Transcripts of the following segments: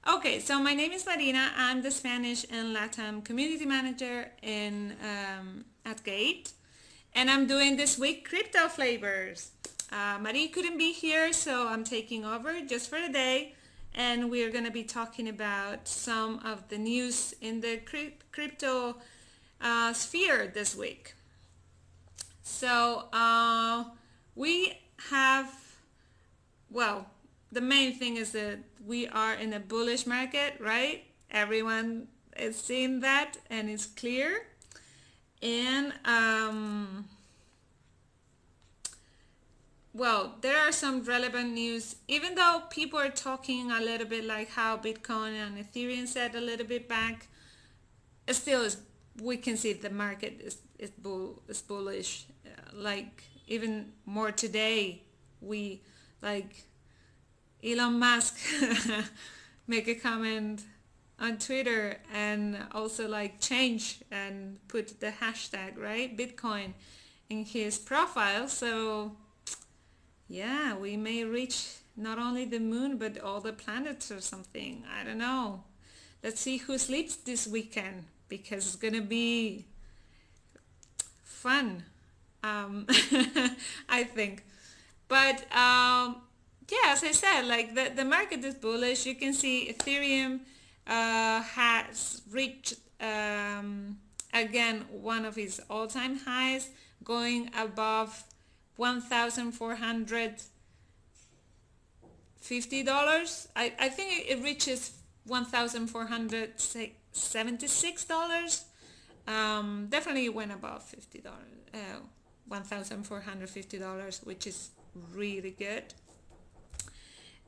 Okay, so my name is Marina. I'm the Spanish and Latam community manager at Gate, and I'm doing this week crypto flavors. Marie couldn't be here, so I'm taking over just for a day, and we're going to be talking about some of the news in the crypto sphere this week. So we have, well, the main thing is that we are in a bullish market, right? Everyone is seeing that and it's clear. And well, there are some relevant news, even though people are talking a little bit like how Bitcoin and Ethereum set a little bit back, it still is, we can see the market is bullish. Like even more today, we like Elon Musk make a comment on Twitter and also like change and put the hashtag, right, Bitcoin in his profile. So yeah, we may reach not only the moon but all the planets or something. I don't know. Let's see who sleeps this weekend, because it's gonna be fun. I think. But yeah, as I said, like the market is bullish. You can see Ethereum has reached again one of its all-time highs, going above $1,450. I think it reaches $1,476. Definitely went above $50, $1,450, which is really good.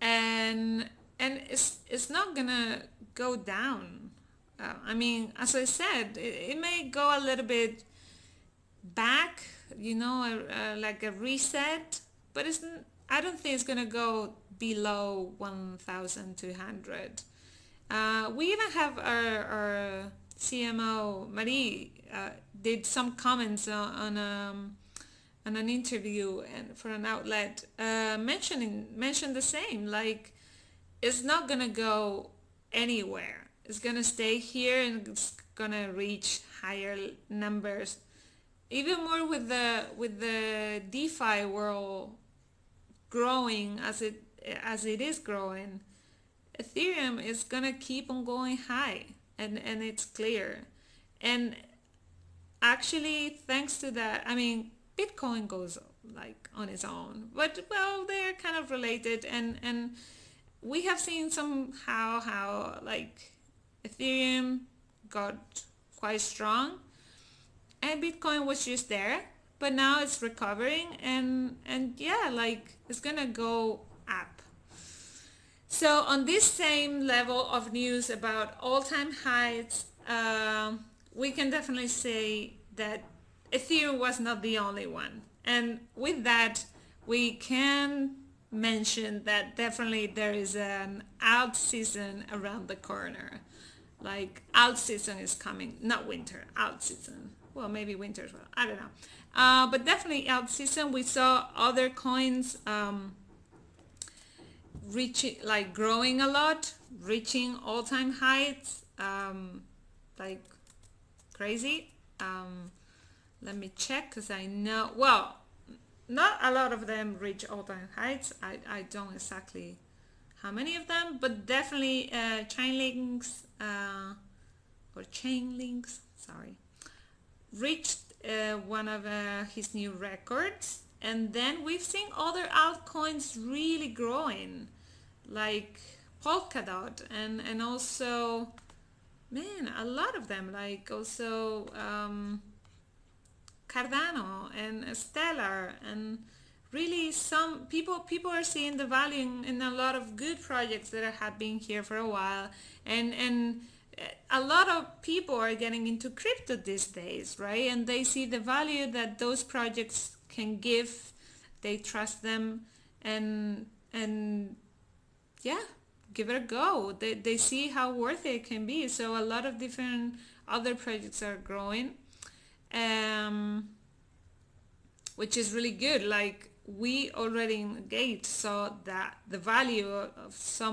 And it's not gonna go down. I mean, as I said, it may go a little bit back, like a reset, but I don't think it's gonna go below 1,200. We even have our CMO Marie did some comments on an interview and for an outlet, mentioned the same, like it's not gonna go anywhere. It's gonna stay here and it's gonna reach higher numbers, even more with the DeFi world growing as it is growing. Ethereum is gonna keep on going high, and it's clear. And actually, thanks to that, I mean, Bitcoin goes like on its own, but well, they're kind of related, and we have seen somehow how like Ethereum got quite strong and Bitcoin was just there, but now it's recovering, and yeah, like it's gonna go up. So on this same level of news about all-time highs, we can definitely say that Ethereum was not the only one. And with that, we can mention that definitely there is an alt season around the corner. Like alt season is coming, not winter, alt season. Well, maybe winter as well, I don't know. But definitely alt season. We saw other coins reaching, like growing a lot, reaching all-time heights, like crazy. Let me check, because I know, well, not a lot of them reach all-time heights. I don't exactly how many of them, but definitely Chainlinks sorry, reached one of his new records. And then we've seen other altcoins really growing, like Polkadot, and also, man, a lot of them, like also Cardano and Stellar, and really some people are seeing the value in a lot of good projects that have been here for a while, and a lot of people are getting into crypto these days, right? And they see the value that those projects can give. They trust them, and yeah, give it a go. They see how worth it can be. So a lot of different other projects are growing, which is really good. Like we already engaged saw that the value of so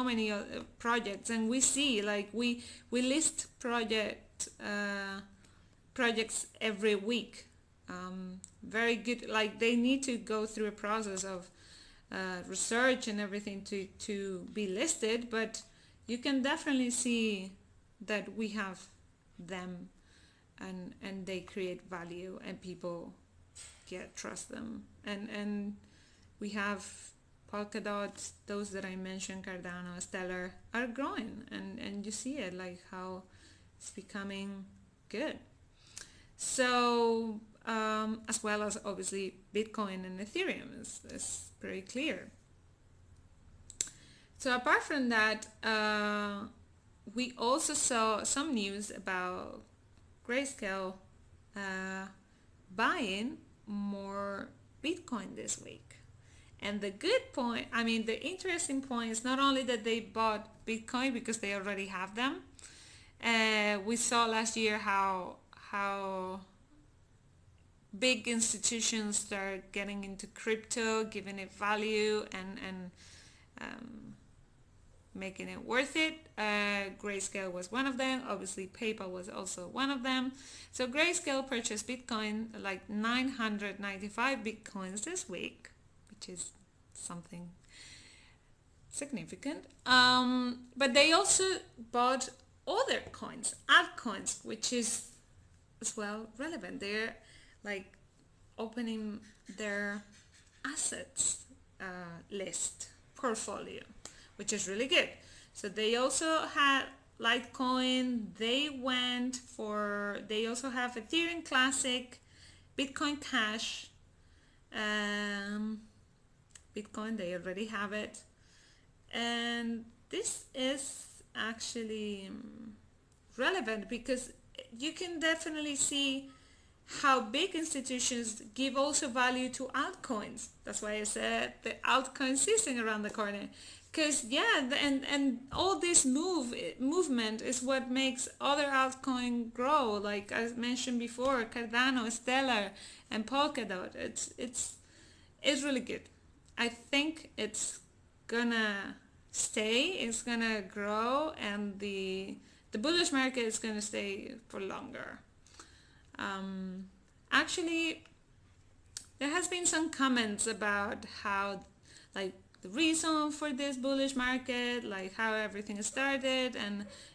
many projects, and we see like we list projects every week. Very good. Like they need to go through a process of research and everything to be listed, but you can definitely see that we have them, and they create value, and people trust them, and we have Polkadot, those that I mentioned, Cardano, Stellar, are growing, and you see it like how it's becoming good. So as well as obviously Bitcoin and Ethereum is pretty clear. So apart from that, we also saw some news about Grayscale buying more Bitcoin this week. And the good point, I mean, the interesting point is not only that they bought Bitcoin because they already have them. We saw last year how big institutions start getting into crypto, giving it value, and making it worth it. Grayscale was one of them. Obviously, PayPal was also one of them. So Grayscale purchased Bitcoin, like 995 Bitcoins this week, which is something significant. But they also bought other coins, altcoins, which is as well relevant. They're like opening their assets list portfolio, which is really good. So they also had Litecoin. They also have Ethereum Classic, Bitcoin Cash, Bitcoin, they already have it. And this is actually relevant because you can definitely see how big institutions give also value to altcoins. That's why I said the altcoin season around the corner. Because and all this movement is what makes other altcoin grow. Like I mentioned before, Cardano, Stellar, and Polkadot. It's really good. I think it's gonna stay. It's gonna grow, and the bullish market is gonna stay for longer. Actually, there has been some comments about how, like, the reason for this bullish market, like how everything started,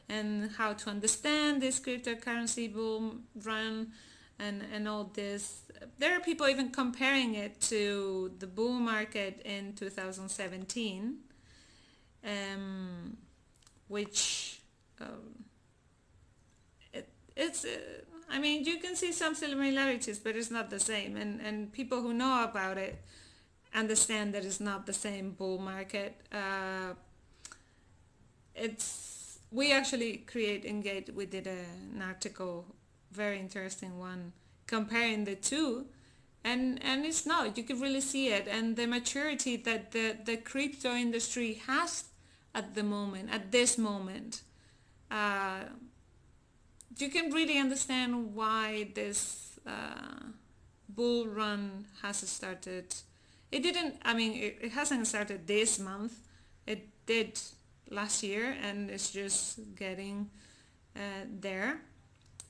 and how to understand this cryptocurrency bull run, and all this. There are people even comparing it to the bull market in 2017, which it's I mean, you can see some similarities, but it's not the same. And people who know about it understand that it's not the same bull market. We actually we did an article, very interesting one, comparing the two, and it's not. You can really see it, and the maturity that the crypto industry has at this moment. You can really understand why this bull run has started. It hasn't started this month. It did last year, and it's just getting there.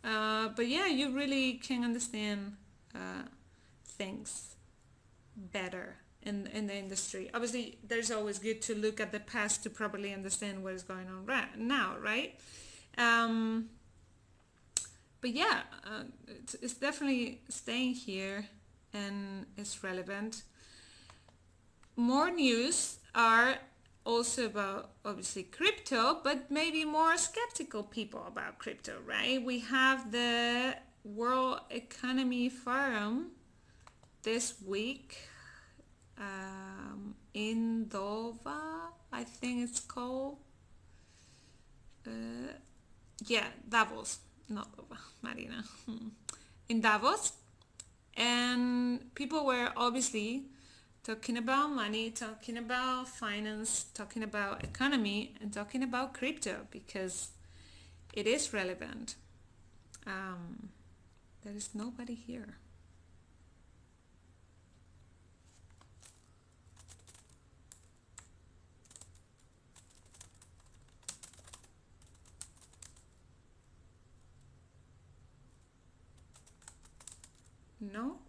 But yeah, you really can understand things better in the industry. Obviously, there's always good to look at the past to properly understand what is going on right now, right? But yeah, it's definitely staying here, and it's relevant. More news are also about obviously crypto, but maybe more skeptical people about crypto, right? We have the World Economy Forum this week in Dova, I think it's called. Davos, not Dova, Marina. In Davos, and people were obviously talking about money, talking about finance, talking about economy, and talking about crypto because it is relevant. There is nobody here. No?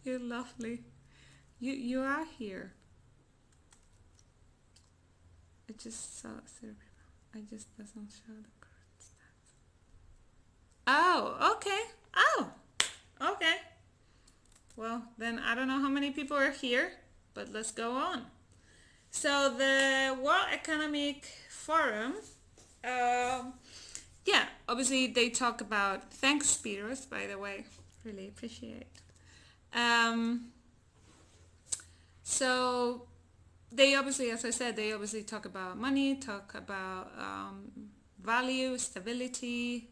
You're lovely. You are here. I just saw Cerebral. I just doesn't show the current stats. Oh, okay. Oh, okay. Well, then I don't know how many people are here, but let's go on. So the World Economic Forum, yeah, obviously they talk about, thanks Spiros, by the way, really appreciate. So they obviously, as I said, they obviously talk about money, talk about value, stability,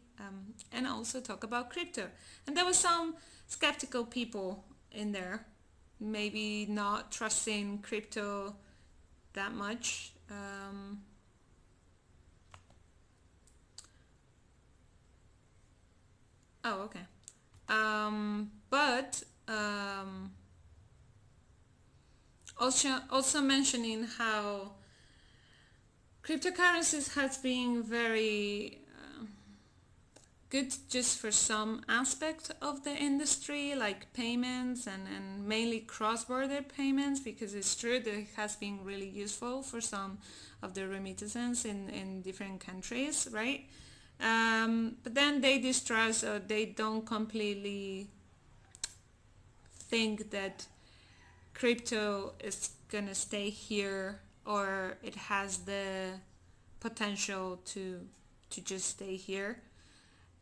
and also talk about crypto. And there was some skeptical people in there, maybe not trusting crypto that much. Oh, okay. But also mentioning how cryptocurrencies has been very good just for some aspect of the industry, like payments and mainly cross-border payments, because it's true that it has been really useful for some of the remittances in different countries, right? But then they distrust, or they don't completely think that crypto is gonna stay here, or it has the potential to just stay here,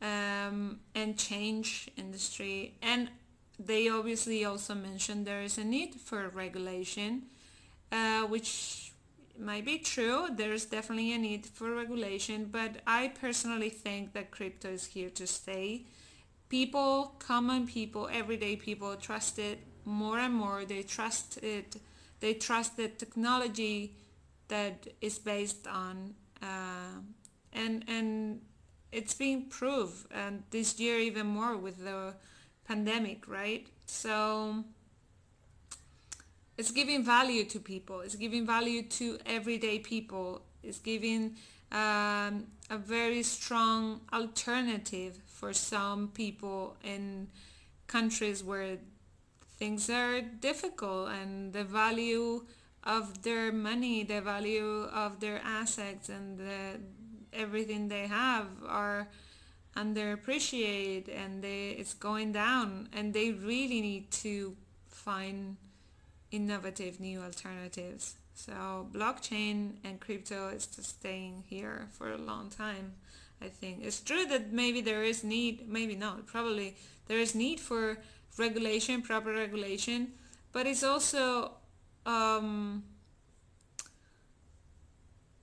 and change industry. And they obviously also mentioned there is a need for regulation, which might be true. There's definitely a need for regulation, but I personally think that crypto is here to stay. People, common people, everyday people trust it more and more. They trust it. They trust the technology that is based on, and it's being proved, and this year even more with the pandemic, right? So it's giving value to people. It's giving value to everyday people. It's giving a very strong alternative for some people in countries where things are difficult, and the value of their money, the value of their assets, and everything they have are underappreciated, and it's going down, and they really need to find innovative new alternatives. So blockchain and crypto is just staying here for a long time. I think it's true that maybe there is need, maybe not, probably there is need for regulation, proper regulation, but it's also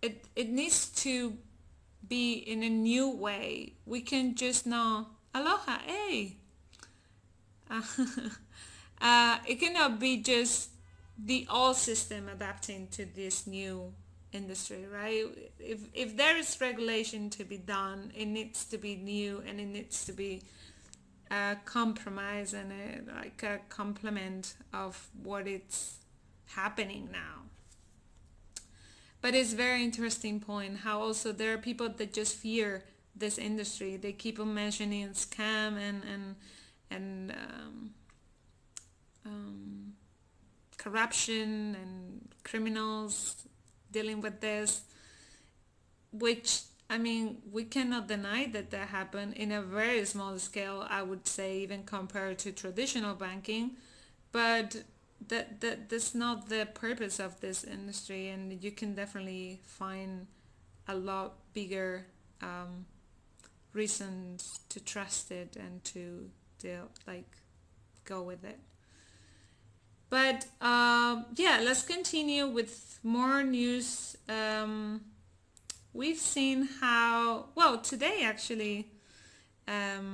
it needs to be in a new way. We can just know aloha, hey. It cannot be just the old system adapting to this new industry, right? If there is regulation to be done, it needs to be new, and it needs to be a compromise and like a complement of what it's happening now. But it's very interesting point how also there are people that just fear this industry. They keep on mentioning scam and corruption and criminals dealing with this, which, I mean, we cannot deny that happened in a very small scale, I would say, even compared to traditional banking, but that's not the purpose of this industry, and you can definitely find a lot bigger reasons to trust it and to go with it. But yeah, let's continue with more news. We've seen how, well, today actually, a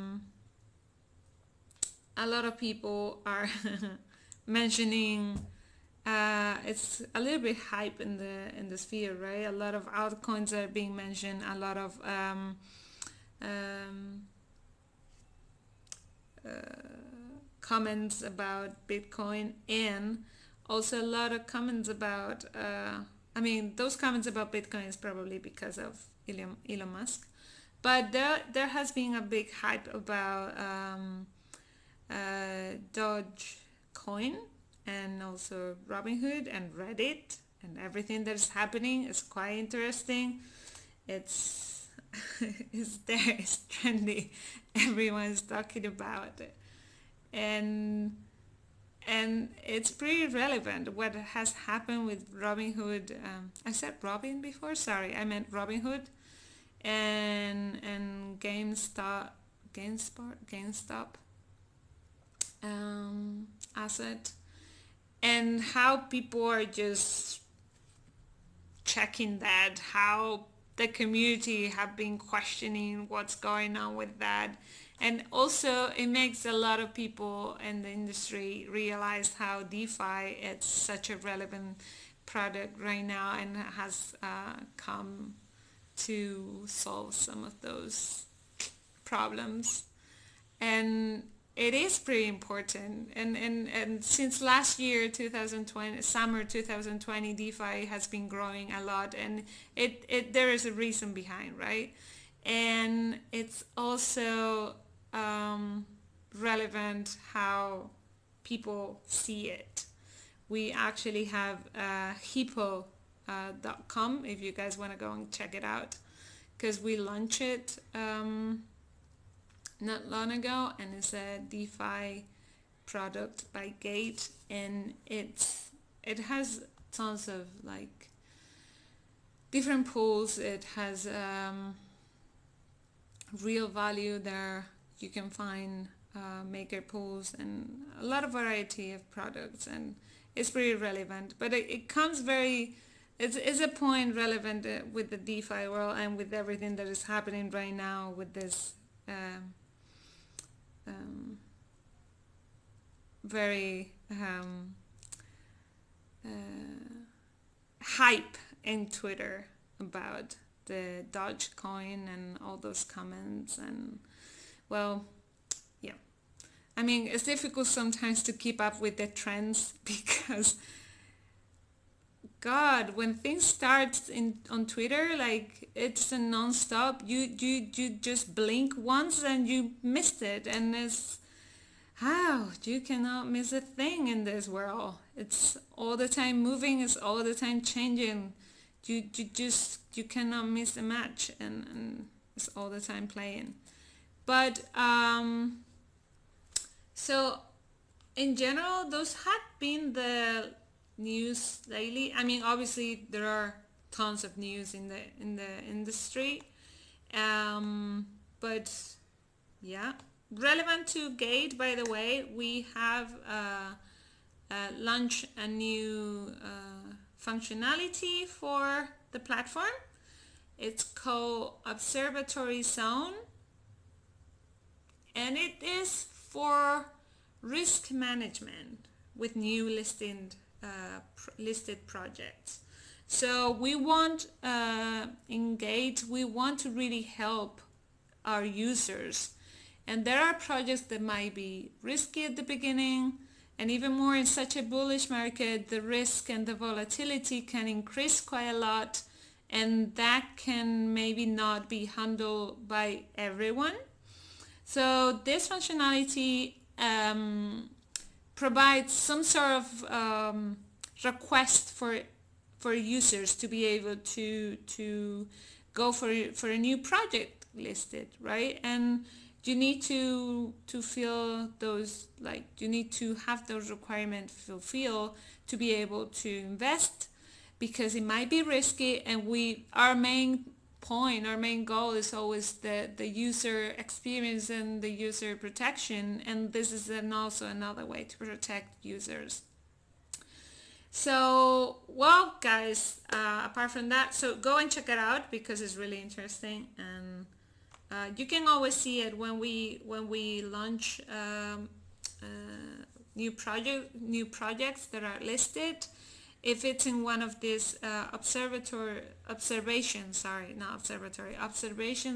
lot of people are mentioning, it's a little bit hype in the sphere, right? A lot of altcoins are being mentioned, a lot of comments about Bitcoin, and also a lot of comments about I mean, those comments about Bitcoin is probably because of Elon Musk, but there has been a big hype about Dogecoin and also Robinhood and Reddit and everything that is happening is quite interesting. It's it's there, it's trendy. Everyone's talking about it, and it's pretty relevant what has happened with Robinhood. I said Robin before. Sorry, I meant Robinhood, and GameStop asset, and how people are just checking that, how the community have been questioning what's going on with that. And also it makes a lot of people in the industry realize how DeFi is such a relevant product right now and has come to solve some of those problems. And it is pretty important. And since last year, 2020, summer 2020, DeFi has been growing a lot, and there is a reason behind, right? And it's also relevant how people see it. We actually have hippo.com if you guys want to go and check it out, because we launched it not long ago, and it's a DeFi product by Gate, and it has tons of like different pools. It has real value there. You can find maker pools and a lot of variety of products, and it's pretty relevant. But it comes very, it's a point relevant with the DeFi world and with everything that is happening right now with this very hype in Twitter about the Dogecoin and all those comments. And well, yeah, I mean, it's difficult sometimes to keep up with the trends because God, when things start on Twitter, like it's a non-stop. You just blink once and you missed it, and it's how you cannot miss a thing in this world. It's all the time moving. It's all the time changing. You cannot miss a match, and it's all the time playing. But so in general, those had been the news lately. I mean, obviously there are tons of news in the industry, but yeah, relevant to Gate, by the way, we have launched a new functionality for the platform. It's called Observatory Zone, and it is for risk management with new listed projects. So we want Engage, we want to really help our users, and there are projects that might be risky at the beginning, and even more in such a bullish market, the risk and the volatility can increase quite a lot, and that can maybe not be handled by everyone. So this functionality provides some sort of request for users to be able to go for a new project listed, right? And you need to feel those, like you need to have those requirements fulfilled to be able to invest, because it might be risky, and our main goal is always the user experience and the user protection, and this is also another way to protect users. So, well, guys, apart from that, so go and check it out because it's really interesting, and you can always see it when we launch new projects that are listed. If it's in one of these observation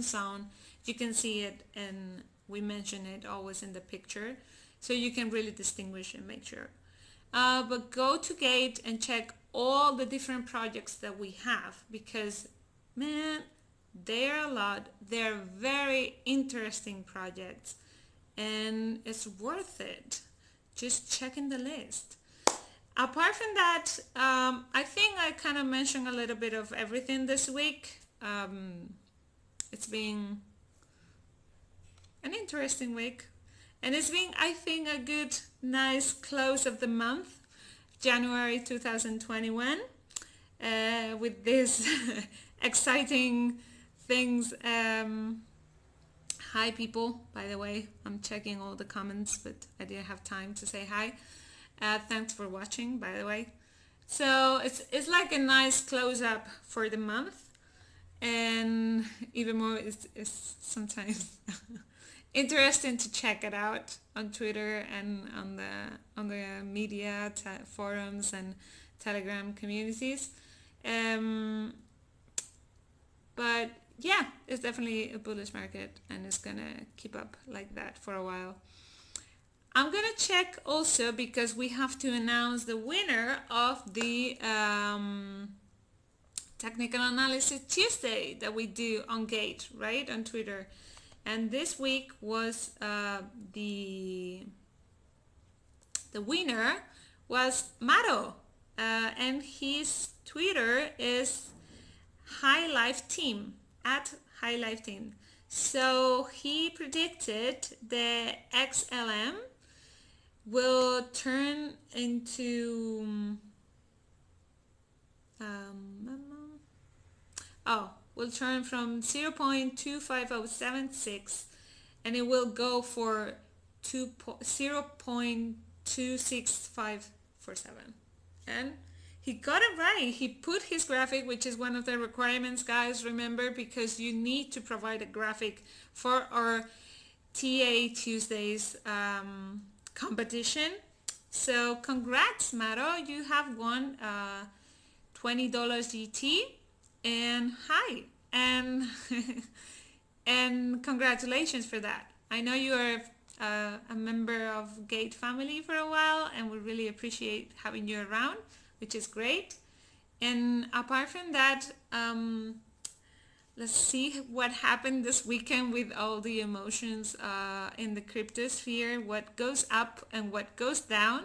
zone, you can see it, and we mention it always in the picture, so you can really distinguish and make sure. But go to Gate and check all the different projects that we have, because man, there are a lot. They're very interesting projects, and it's worth it. Just checking the list. Apart from that, I think I kind of mentioned a little bit of everything this week. It's been an interesting week, and it's been, I think, a good, nice close of the month, January 2021, with these exciting things. Hi people, by the way, I'm checking all the comments, but I didn't have time to say hi. Thanks for watching, by the way. So it's like a nice close up for the month, and even more is sometimes interesting to check it out on Twitter and on the media forums and Telegram communities. But yeah, it's definitely a bullish market, and it's gonna keep up like that for a while. I'm gonna check also, because we have to announce the winner of the Technical Analysis Tuesday that we do on Gate, right, on Twitter. And this week was the winner was Maro, and his Twitter is High Life Team, at High Life Team. So he predicted the XLM will turn into will turn from 0.25076, and it will go for 0.26547. And he got it right. He put his graphic, which is one of the requirements, guys, remember, because you need to provide a graphic for our TA Tuesdays competition. So congrats, Maro, you have won $20 GT, and hi, and and congratulations for that. I know you are a member of Gate family for a while, and we really appreciate having you around, which is great. And apart from that, let's see what happened this weekend with all the emotions in the cryptosphere, what goes up and what goes down.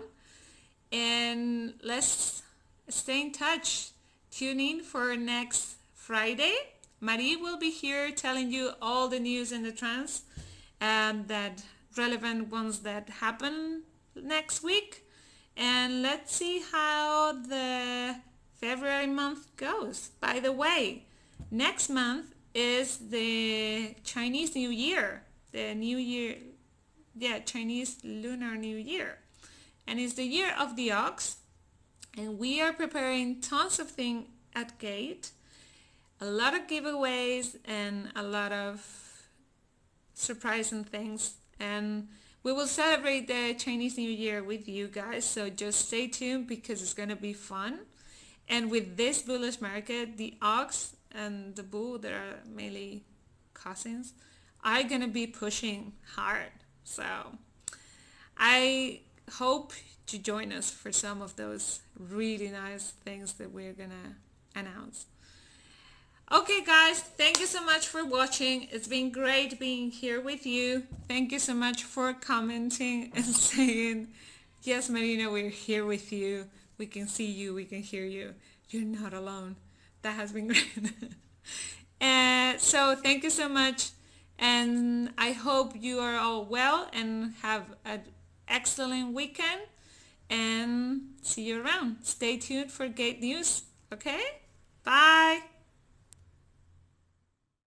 And let's stay in touch. Tune in for next Friday. Marie will be here telling you all the news in the trance, that relevant ones that happen next week. And let's see how the February month goes. By the way, next month is the Chinese New Year, Chinese Lunar New Year, and it's the year of the ox, and we are preparing tons of things at Gate, a lot of giveaways and a lot of surprising things, and we will celebrate the Chinese New Year with you guys, so just stay tuned because it's going to be fun. And with this bullish market, the ox and the bull, that are mainly cousins, are going to be pushing hard. So I hope to join us for some of those really nice things that we're going to announce. Okay guys, thank you so much for watching. It's been great being here with you. Thank you so much for commenting and saying, yes Marina, we're here with you. We can see you, we can hear you. You're not alone. That has been great. So thank you so much, and I hope you are all well and have an excellent weekend, and see you around. Stay tuned for Gate News. Okay? Bye.